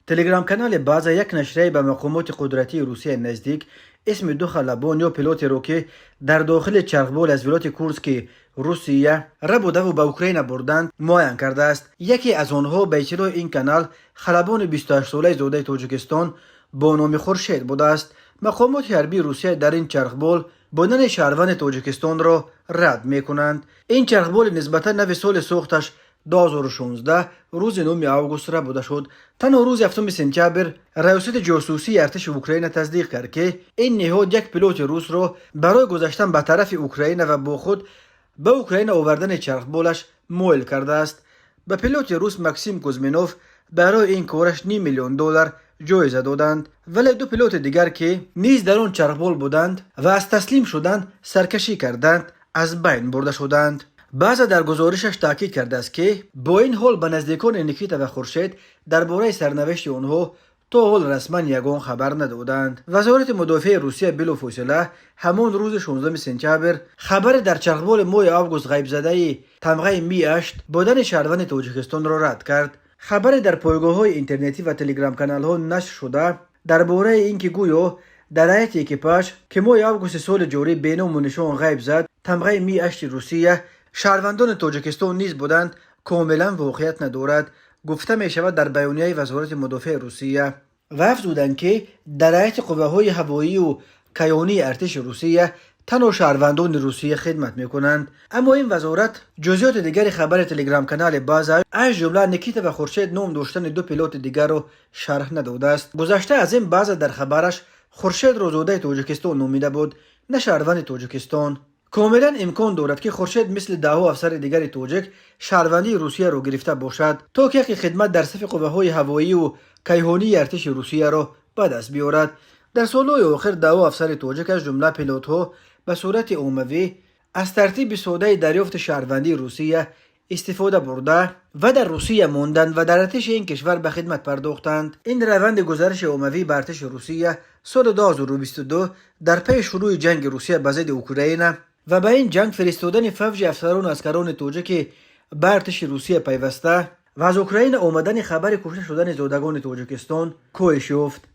تلگرام کانال باز یک نشریه به مقامات قدرتی روسیه نزدیک اسم دو خلبان یا پیلوت رو که در داخل چرخبول از ولایت کورسک روسیه را بوده و به اوکراین بردند معاین کرده است. یکی از آنها به اطلاع این کانال خلبان 28 ساله زاده تاجیکستان با نام خورشید بوده است. مقامات حربی روسیه در این چرخبول بودن شهروند تاجیکستان را رد می کنند. این چرخبول نسبتا نو سال ساختش 2016 روز 9 آگوست را بوده شد. تنها روز 7 سپتامبر ریاست جاسوسی ارتش اوکراین تصدیق کرد که این نهاد یک پیلوت روس را برای گذشتن به طرف اوکراین و با خود به اوکراین آوردن چرخبولش مایل کرده است. به پیلوت روس ماکسیم کوزمینوف برای این کارش $5 میلیون جایزه دادند، ولی دو پیلوت دیگر که نیز در آن چرخبول بودند و از تسلیم شدند سرکشی کردند از بین برده شدند. بعضا در گزارشش تاکید کرده است که با این حال به نزدیکان نیکیتا و خورشید درباره سرنوشت آنها تا حال رسما یگان خبر ندادند. وزارت مدافع روسیه بلافاصله همان روز 16 سپتامبر خبر در چرخبول ماه آگوست غیب زده تمغه می-8 بودن شهروند تاجیکستان را رد کرد. خبر در پایگاه‌های اینترنتی و تلگرام کانال‌ها نشر شده درباره اینکه گویا در هیئت اکیپاژ که ماه آگوست سال جاری بینام و نشان غیب زد تمغه می-8 روسیه شهروندان تاجیکستان نیز بودند کاملا واقعیت ندارد، گفته می شود در بیانیه وزارت مدافع روسیه. و افزودند که در هیئت قوه‌های هوایی و کیانی ارتش روسیه تنها شهروندان روسیه خدمت می کنند. اما این وزارت جزئیات دیگر خبر تلگرام کانال باز از جمله نیکیتا و خورشید نام داشتن دو پیلوت دیگر را شرح نداده است. گذشته از این باز در خبرش خورشید را زاده تاجیکستان نامیده بود، نه شهروند تاجیکستان. کاملا امکان دارد که خورشید مثل 10 افسر دیگر تاجیک شهروندی روسیه را گرفته باشد تا که خدمت در صف قوه‌های هوایی و کیهانی ارتش روسیه را به دست بیاورد. در سالهای آخر 10 افسر تاجیک از جمله پیلوت‌ها به صورت عمومی از ترتیب ساده دریافت شهروندی روسیه استفاده برده و در روسیه ماندند و در ارتش این کشور به خدمت پرداختند. این روند گزارش عمومی به ارتش روسیه سال 2022 در پی شروع جنگ روسیه به ضد اوکراین و به این جنگ فرستادن فوج افسران و عسکران تاجیک به ارتش روسیه پیوسته و از اوکراین آمدن خبر کشته شدن زادگان تاجیکستان کاهش یافت.